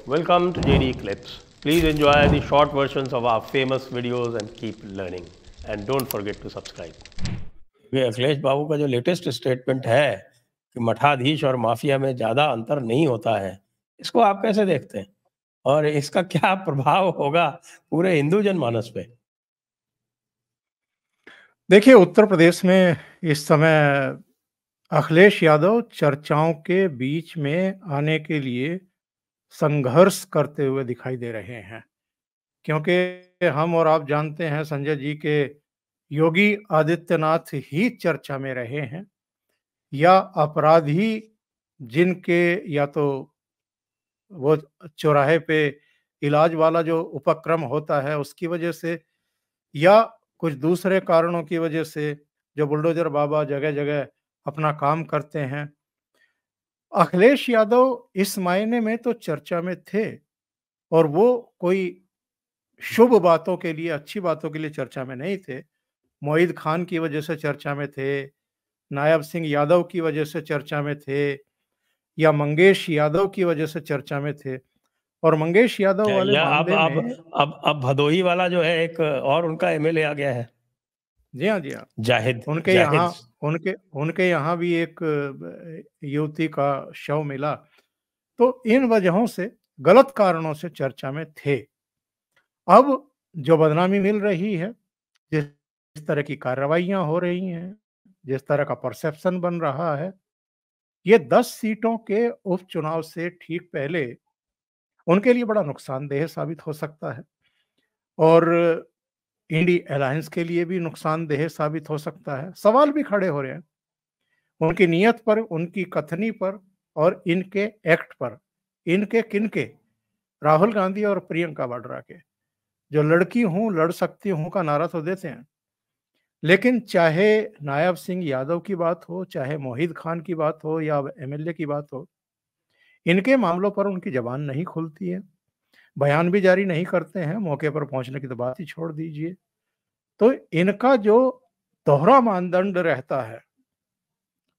Welcome to JD Clips. Please enjoy the short versions of our famous videos and keep learning. And don't forget to subscribe. ये अखिलेश बाबू का जो latest statement है कि मठाधीश और mafia में ज्यादा अंतर नहीं होता है, इसको आप कैसे देखते हैं और इसका क्या प्रभाव होगा पूरे हिंदू जनमानस पे? देखिए, उत्तर प्रदेश में इस समय अखिलेश यादव चर्चाओं के बीच में आने के लिए संघर्ष करते हुए दिखाई दे रहे हैं, क्योंकि हम और आप जानते हैं संजय जी के योगी आदित्यनाथ ही चर्चा में रहे हैं, या अपराधी जिनके या तो वो चौराहे पे इलाज वाला जो उपक्रम होता है उसकी वजह से, या कुछ दूसरे कारणों की वजह से जो बुलडोजर बाबा जगह जगह अपना काम करते हैं। अखिलेश यादव इस मायने में तो चर्चा में थे, और वो कोई शुभ बातों के लिए, अच्छी बातों के लिए चर्चा में नहीं थे। मोहित खान की वजह से चर्चा में थे, नायब सिंह यादव की वजह से चर्चा में थे, या मंगेश यादव की वजह से चर्चा में थे। और मंगेश यादव वाले या मामले में अब भदोही वाला जो है एक और उनका एमएलए आ गया है। जी हाँ, जी हाँ। जाहिद उनके यहाँ भी एक युवती का शव मिला। तो इन वजहों से, गलत कारणों से चर्चा में थे। अब जो बदनामी मिल रही है, जिस तरह की कार्रवाइयां हो रही हैं, जिस तरह का परसेप्शन बन रहा है, ये 10 सीटों के उपचुनाव से ठीक पहले उनके लिए बड़ा नुकसानदेह साबित हो सकता है, और इंडी अलायंस के लिए भी नुकसानदेह साबित हो सकता है। सवाल भी खड़े हो रहे हैं उनकी नीयत पर, उनकी कथनी पर और इनके एक्ट पर। इनके किनके? राहुल गांधी और प्रियंका वाड्रा के, जो लड़की हूं लड़ सकती हूं का नारा तो देते हैं, लेकिन चाहे नायब सिंह यादव की बात हो, चाहे मोहित खान की बात हो, या एमएलए की बात हो, इनके मामलों पर उनकी जबान नहीं खुलती है, बयान भी जारी नहीं करते हैं। मौके पर पहुंचने की तो बात ही छोड़ दीजिए। तो इनका जो दोहरा मानदंड रहता है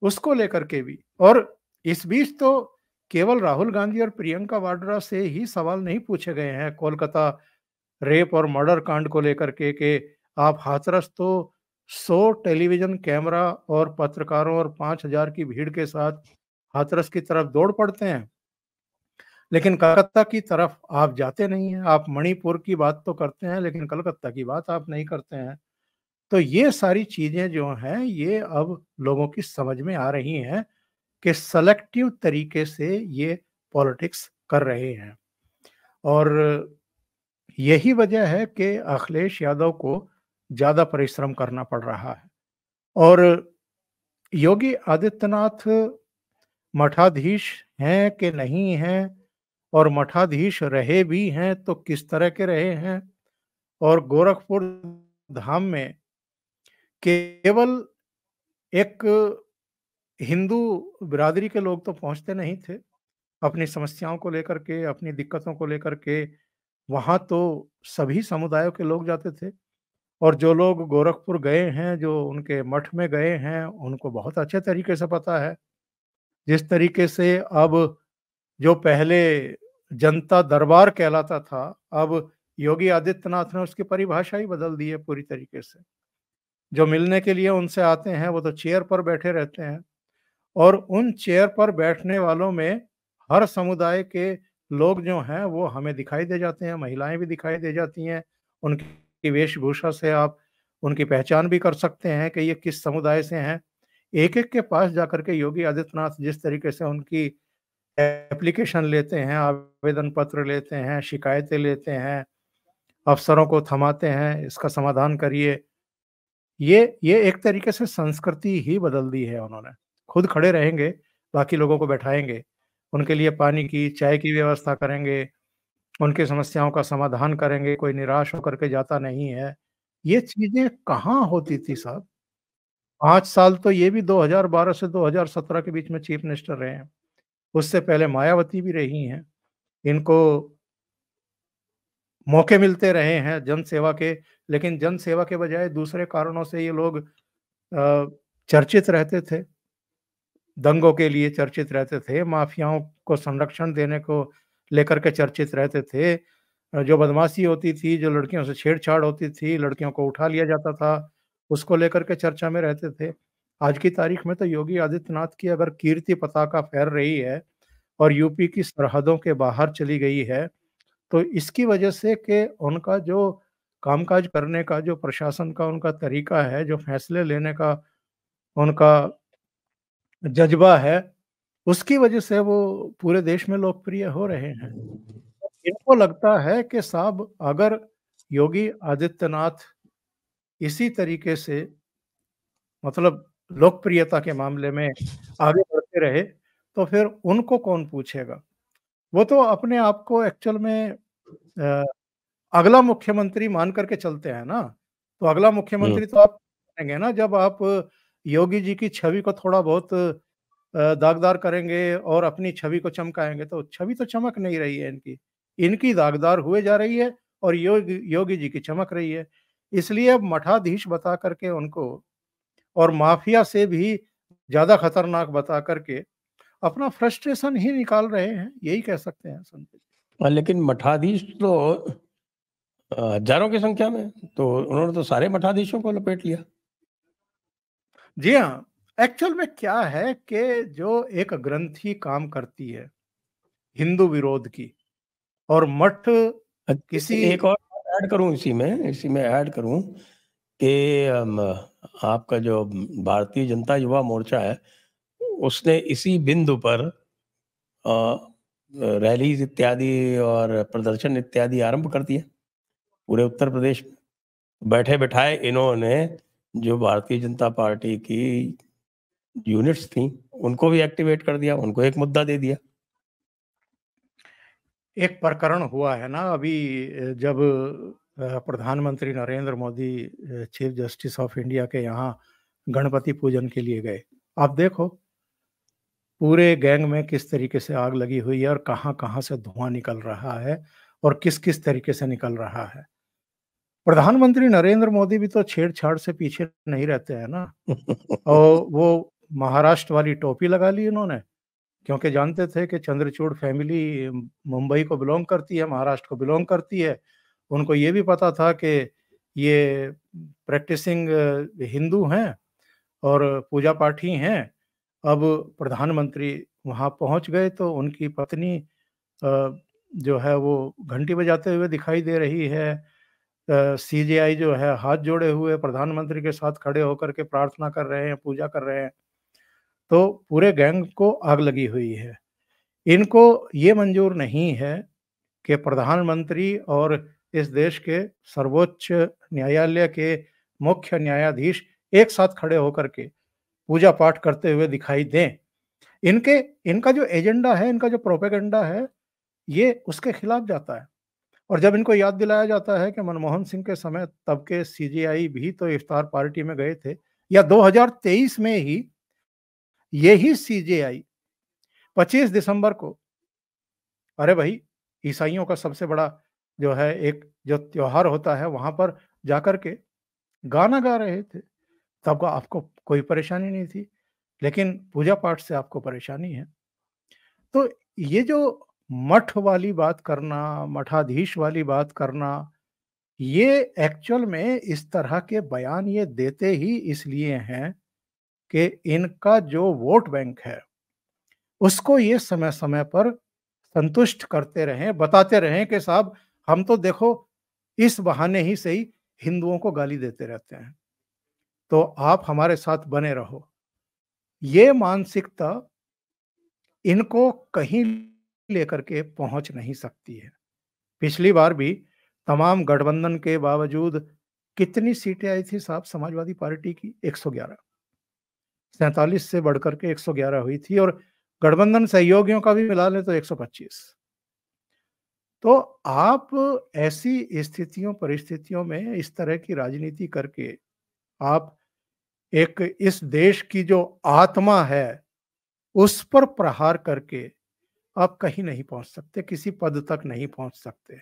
उसको लेकर के भी, और इस बीच तो केवल राहुल गांधी और प्रियंका वाड्रा से ही सवाल नहीं पूछे गए हैं कोलकाता रेप और मर्डर कांड को लेकर के कि आप हाथरस तो 100 टेलीविजन कैमरा और पत्रकारों और 5000 की भीड़ के साथ हाथरस की तरफ दौड़ पड़ते हैं, लेकिन कलकत्ता की तरफ आप जाते नहीं हैं। आप मणिपुर की बात तो करते हैं, लेकिन कलकत्ता की बात आप नहीं करते हैं। तो ये सारी चीजें जो हैं, ये अब लोगों की समझ में आ रही हैं कि सेलेक्टिव तरीके से ये पॉलिटिक्स कर रहे हैं, और यही वजह है कि अखिलेश यादव को ज्यादा परिश्रम करना पड़ रहा है। और योगी आदित्यनाथ मठाधीश हैं कि नहीं हैं, और मठाधीश रहे भी हैं तो किस तरह के रहे हैं, और गोरखपुर धाम में केवल एक हिंदू बिरादरी के लोग तो पहुंचते नहीं थे। अपनी समस्याओं को लेकर के, अपनी दिक्कतों को लेकर के वहां तो सभी समुदायों के लोग जाते थे। और जो लोग गोरखपुर गए हैं, जो उनके मठ में गए हैं, उनको बहुत अच्छे तरीके से पता है जिस तरीके से अब जो पहले जनता दरबार कहलाता था, अब योगी आदित्यनाथ ने उसकी परिभाषा ही बदल दी है पूरी तरीके से। जो मिलने के लिए उनसे आते हैं वो तो चेयर पर बैठे रहते हैं, और उन चेयर पर बैठने वालों में हर समुदाय के लोग जो हैं वो हमें दिखाई दे जाते हैं, महिलाएं भी दिखाई दे जाती हैं। उनकी वेशभूषा से आप उनकी पहचान भी कर सकते हैं कि ये किस समुदाय से हैं। एक एक के पास जाकर के योगी आदित्यनाथ जिस तरीके से उनकी एप्लीकेशन लेते हैं, आवेदन पत्र लेते हैं, शिकायतें लेते हैं, अफसरों को थमाते हैं, इसका समाधान करिए, ये एक तरीके से संस्कृति ही बदल दी है उन्होंने। खुद खड़े रहेंगे, बाकी लोगों को बैठाएंगे, उनके लिए पानी की, चाय की व्यवस्था करेंगे, उनकी समस्याओं का समाधान करेंगे, कोई निराश होकर के जाता नहीं है। ये चीजें कहाँ होती थी साहब? 5 साल तो ये भी 2012 से 2017 के बीच में चीफ मिनिस्टर रहे हैं। उससे पहले मायावती भी रही हैं। इनको मौके मिलते रहे हैं जन सेवा के, लेकिन जन सेवा के बजाय दूसरे कारणों से ये लोग चर्चित रहते थे। दंगों के लिए चर्चित रहते थे, माफियाओं को संरक्षण देने को लेकर के चर्चित रहते थे। जो बदमाशी होती थी, जो लड़कियों से छेड़छाड़ होती थी, लड़कियों को उठा लिया जाता था, उसको लेकर के चर्चा में रहते थे। आज की तारीख में तो योगी आदित्यनाथ की अगर कीर्ति पताका फहर रही है और यूपी की सरहदों के बाहर चली गई है, तो इसकी वजह से कि उनका जो कामकाज करने का, जो प्रशासन का उनका तरीका है, जो फैसले लेने का उनका जज़्बा है, उसकी वजह से वो पूरे देश में लोकप्रिय हो रहे हैं। इनको लगता है कि साहब अगर योगी आदित्यनाथ इसी तरीके से मतलब लोकप्रियता के मामले में आगे बढ़ते रहे, तो फिर उनको कौन पूछेगा? वो तो अपने आप को एक्चुअल में अ, अगला मुख्यमंत्री मान करके चलते हैं ना, तो अगला हुँ। मुख्यमंत्री तो आप बनेंगे ना जब आप योगी जी की छवि को थोड़ा बहुत दागदार करेंगे और अपनी छवि को चमकाएँगे, तो छवि तो चमक नहीं रही है इनकी। इनकी दागदार हुए जा रही है और योगी योगी जी की चमक रही है। इसलिए अब मठाधीश बता करके उनको और माफिया से भी ज़्यादा खतरनाक बता करके अपना फ्रस्ट्रेशन ही निकाल रहे हैं, यही कह सकते हैं संजय जी। लेकिन मठाधीश तो हज़ारों की संख्या में, तो उन्होंने तो सारे मठाधीशों को लपेट लिया। जी हाँ, एक्चुअल में क्या है कि जो एक ग्रंथि काम करती है, हिंदू विरोध की और मठ किसी एक और बात ऐड करूँ इसी में ऐड करूँ कि आपका जो भारतीय जनता युवा मोर्चा है, उसने इसी बिंदु पर रैलीज़ इत्यादि और प्रदर्शन इत्यादि आरंभ कर दिए, पूरे उत्तर प्रदेश में। बैठे-बिठाए इन्होंने जो भारतीय जनता पार्टी की यूनिट्स थीं, उनको भी एक्टिवेट कर दिया, उनको एक मुद्दा दे दिया। एक प्रकरण हुआ है ना अभी जब प्रधानमंत्री Narendra Modi chief justice of India के यहाँ गणपति पूजन के लिए गए। आप देखो पूरे गैंग में किस तरीके से आग लगी हुई है और कहाँ-कहाँ से धुआँ निकल रहा है और किस-किस तरीके से निकल रहा है। प्रधानमंत्री नरेंद्र मोदी भी तो छेड़छाड़ से पीछे नहीं रहते हैं ना। और वो महाराष्ट्र वाली टोपी लगा ली उन्होंने, क्योंकि जानते थे कि चंद्रचूड़ फैमिली मुंबई को बिलॉन्ग करती है, महाराष्ट्र को बिलॉन्ग करती है। उनको ये भी पता था कि ये प्रैक्टिसिंग हिंदू हैं और पूजा पाठी हैं। अब प्रधानमंत्री वहाँ पहुँच गए तो उनकी पत्नी जो है वो घंटी बजाते हुए दिखाई दे रही है। सीजेआई जो है हाथ जोड़े हुए प्रधानमंत्री के साथ खड़े होकर के प्रार्थना कर रहे हैं, पूजा कर रहे हैं। तो पूरे गैंग को आग लगी हुई है। इनको ये मंज़ूर नहीं है कि प्रधानमंत्री और इस देश के सर्वोच्च न्यायालय के मुख्य न्यायाधीश एक साथ खड़े होकर के पूजा पाठ करते हुए दिखाई दें। इनके इनका जो एजेंडा है, इनका जो प्रोपेगेंडा है, ये उसके खिलाफ जाता है। और जब इनको याद दिलाया जाता है कि मनमोहन सिंह के समय तब के सीजेआई भी तो इफ्तार पार्टी में गए थे या 2023 में ही यही सीजेआई 25 दिसंबर को अरे भाई ईसाइयों का सबसे बड़ा जो है एक जो त्योहार होता है वहां पर जाकर के गाना गा रहे थे। तब आपको कोई परेशानी नहीं थी, लेकिन पूजा पाठ से आपको परेशानी है। तो ये जो मठ वाली बात करना, मठाधीश वाली बात करना, ये एक्चुअल में इस तरह के बयान ये देते ही इसलिए हैं कि इनका जो वोट बैंक है, उसको ये समय-समय पर संतुष्ट करते रहें, बताते रहें कि साहब हम तो देखो इस बहाने ही सही हिंदुओं को गाली देते रहते हैं, तो आप हमारे साथ बने रहो। ये मानसिकता इनको कहीं लेकर के पहुँच नहीं सकती है। पिछली बार भी तमाम गठबंधन के बावजूद कितनी सीटें आई थी साहब समाजवादी पार्टी की? 111 47 से बढ़कर के 111 हुई थी और गठबंधन सहयोगियों का भी मिला लें तो 125। तो आप ऐसी स्थितियों परिस्थितियों में इस तरह की राजनीति करके आप एक इस देश की जो आत्मा है, उस पर प्रहार करके आप कहीं नहीं पहुँच सकते, किसी पद तक नहीं पहुँच सकते।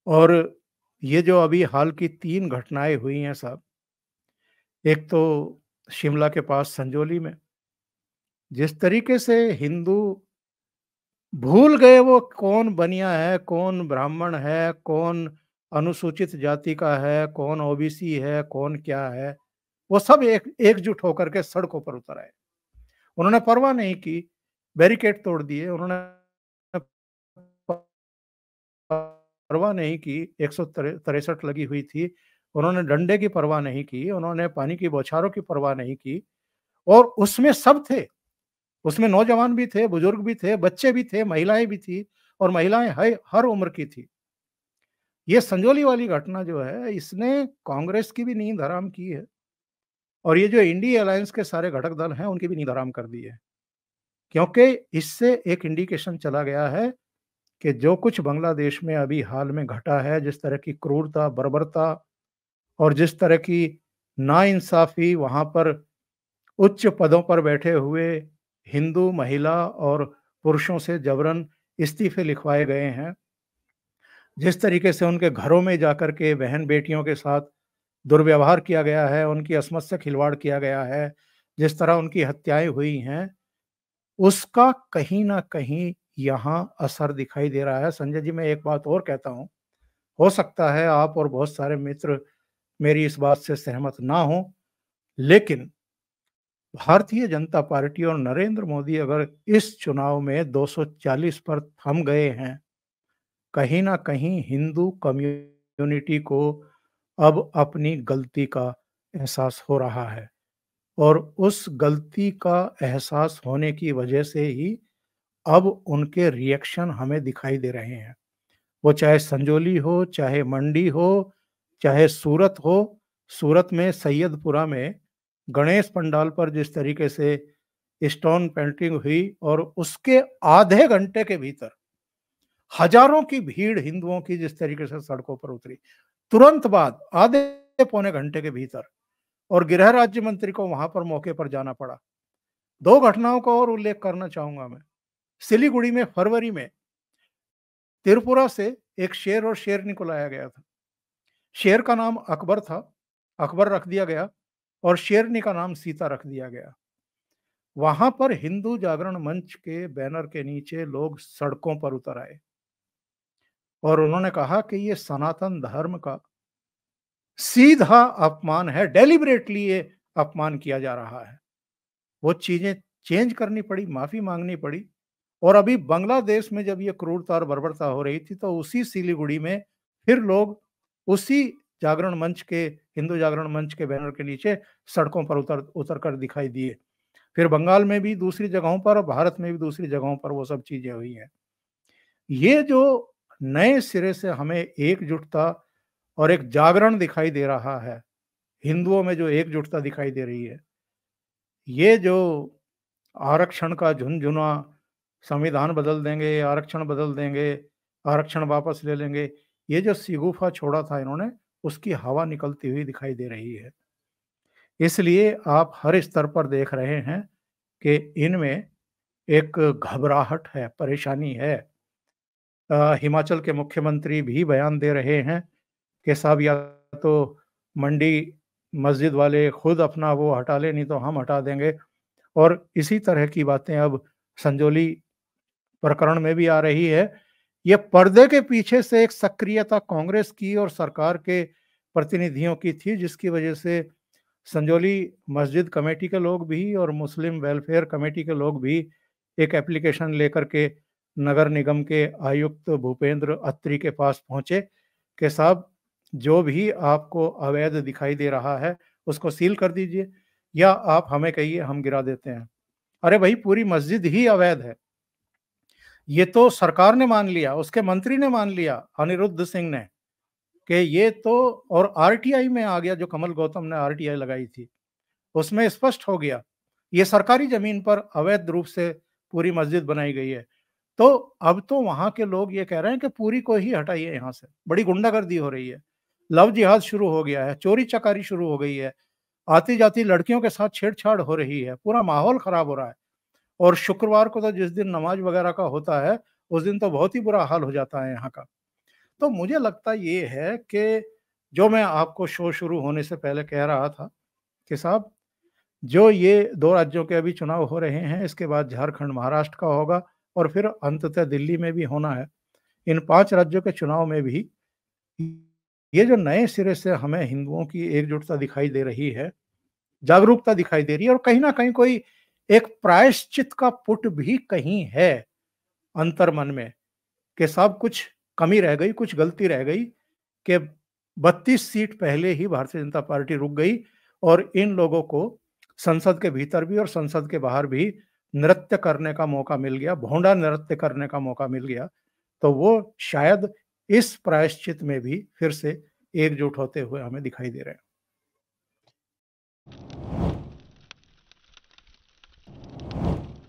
और ये जो अभी हाल की 3 घटनाएँ हुई हैं साहब, एक तो शिमला के पास संजौली में, जिस तरीके से हिंदू भूल गए वो कौन बनिया है, कौन ब्राह्मण है, कौन अनुसूचित जाति का है, कौन ओबीसी है, कौन क्या है। वो सब एकजुट होकर के सड़कों पर उतर आए। उन्होंने परवाह नहीं की, बैरिकेड तोड़ दिए, उन्होंने परवाह नहीं की, 163 लगी हुई थी, उन्होंने डंडे की परवाह नहीं की, उन्होंने पानी की बौछारों की परवाह नहीं की और उसमें सब थे। उसमें नौजवान भी थे, बुजुर्ग भी थे, बच्चे भी थे, महिलाएं भी थी और महिलाएं हर उम्र की थी। ये संजौली वाली घटना जो है, इसने कांग्रेस की भी नींद हराम की है और ये जो इंडी अलायंस के सारे घटक दल हैं, उनकी भी नींद हराम कर दी है। क्योंकि इससे एक इंडिकेशन चला गया है कि जो कुछ बांग्लादेश में अभी हाल में घटा है, जिस तरह की क्रूरता, बर्बरता और जिस तरह की नाइंसाफ़ी वहाँ पर उच्च पदों पर बैठे हुए हिंदू महिला और पुरुषों से जबरन इस्तीफे लिखवाए गए हैं, जिस तरीके से उनके घरों में जाकर के बहन-बेटियों के साथ दुर्व्यवहार किया गया है, उनकी अस्मत से खिलवाड़ किया गया है, जिस तरह उनकी हत्याएँ हुई हैं, उसका कहीं न कहीं यहाँ असर दिखाई दे रहा है। संजय जी, मैं एक बात और कहता हूँ, हो सकता है आप और बहुत सारे मित्र मेरी इस बात से सहमत ना हों, लेकिन भारतीय जनता पार्टी और नरेंद्र मोदी अगर इस चुनाव में 240 पर थम गए हैं, कहीं न कहीं हिंदू कम्युनिटी को अब अपनी गलती का एहसास हो रहा है और उस गलती का एहसास होने की वजह से ही अब उनके रिएक्शन हमें दिखाई दे रहे हैं। वो चाहे संजौली हो, चाहे मंडी हो, चाहे सूरत हो। सूरत में सैयदपुरा में गणेश पंडाल पर जिस तरीके से स्टोन पेंटिंग हुई और उसके आधे घंटे के भीतर हजारों की भीड़ हिंदुओं की जिस तरीके से सड़कों पर उतरी, तुरंत बाद आधे पौने घंटे के भीतर, और गृह राज्य मंत्री को वहां पर मौके पर जाना पड़ा। 2 घटनाओं का और उल्लेख करना चाहूंगा मैं। सिलीगुड़ी में फरवरी में त्रिपुरा से एक शेर और शेरनी को लाया गया था। शेर का नाम अकबर था, अकबर रख दिया गया और शेरनी का नाम सीता रख दिया गया। वहां पर हिंदू जागरण मंच के बैनर के नीचे लोग सड़कों पर उतर आए और उन्होंने कहा कि ये सनातन धर्म का सीधा अपमान है, डेलिबरेटली ये अपमान किया जा रहा है। वो चीजें चेंज करनी पड़ी, माफी मांगनी पड़ी। और अभी बांग्लादेश में जब ये क्रूरता और बर्बरता हो रही थी, तो उसी सिलीगुड़ी में फिर लोग उसी जागरण मंच के, हिंदू जागरण मंच के बैनर के नीचे सड़कों पर उतर उतर कर दिखाई दिए। फिर बंगाल में भी दूसरी जगहों पर और भारत में भी दूसरी जगहों पर वो सब चीजें हुई हैं। ये जो नए सिरे से हमें एकजुटता और एक जागरण दिखाई दे रहा है, हिंदुओं में जो एकजुटता दिखाई दे रही है, ये जो आरक्षण का झुनझुना, संविधान बदल देंगे, आरक्षण बदल देंगे, आरक्षण वापस ले लेंगे, ये जो शिगुफा छोड़ा था इन्होंने, उसकी हवा निकलती हुई दिखाई दे रही है। इसलिए आप हर स्तर पर देख रहे हैं कि इनमें एक घबराहट है, परेशानी है। हिमाचल के मुख्यमंत्री भी बयान दे रहे हैं कि साहब या तो मंडी मस्जिद वाले खुद अपना वो हटा लें, नहीं तो हम हटा देंगे। और इसी तरह की बातें अब संजौली प्रकरण में भी आ रही है। ये पर्दे के पीछे से एक सक्रियता कांग्रेस की और सरकार के प्रतिनिधियों की थी, जिसकी वजह से संजौली मस्जिद कमेटी के लोग भी और मुस्लिम वेलफेयर कमेटी के लोग भी एक एप्लीकेशन लेकर के नगर निगम के आयुक्त भूपेंद्र अत्री के पास पहुंचे कि साहब, जो भी आपको अवैध दिखाई दे रहा है उसको सील कर दीजिए या आप हमें कहिए, हम गिरा देते हैं। अरे भाई, पूरी मस्जिद ही अवैध है। ये तो सरकार ने मान लिया, उसके मंत्री ने मान लिया, अनिरुद्ध सिंह ने, कि ये तो, और आरटीआई में आ गया, जो कमल गौतम ने आरटीआई लगाई थी उसमें स्पष्ट हो गया, ये सरकारी जमीन पर अवैध रूप से पूरी मस्जिद बनाई गई है। तो अब तो वहां के लोग ये कह रहे हैं कि पूरी को ही हटाइए, यहाँ से बड़ी गुंडागर्दी हो रही है, लव जिहाद शुरू हो गया है, चोरी चकारी शुरू हो गई है, आती जाती लड़कियों के साथ छेड़छाड़ हो रही है, पूरा माहौल खराब हो रहा है। और शुक्रवार को तो जिस दिन नमाज वगैरह का होता है, उस दिन तो बहुत ही बुरा हाल हो जाता है यहाँ का। तो मुझे लगता ये है कि जो मैं आपको शो शुरू होने से पहले कह रहा था कि साहब, जो ये 2 राज्यों के अभी चुनाव हो रहे हैं, इसके बाद झारखंड महाराष्ट्र का होगा और फिर अंततः दिल्ली में भी होना है। इन 5 राज्यों के चुनाव में भी ये जो नए सिरे से हमें हिंदुओं की एकजुटता दिखाई दे रही है, जागरूकता दिखाई दे रही है और कहीं न कहीं कोई एक प्रायश्चित का पुट भी कहीं है अंतर्मन में कि साहब कुछ कमी रह गई, कुछ गलती रह गई कि 32 सीट पहले ही भारतीय जनता पार्टी रुक गई और इन लोगों को संसद के भीतर भी और संसद के बाहर भी नृत्य करने का मौका मिल गया, भोंडा नृत्य करने का मौका मिल गया। तो वो शायद इस प्रायश्चित में भी फिर से एकजुट होते हुए हमें दिखाई दे रहे हैं।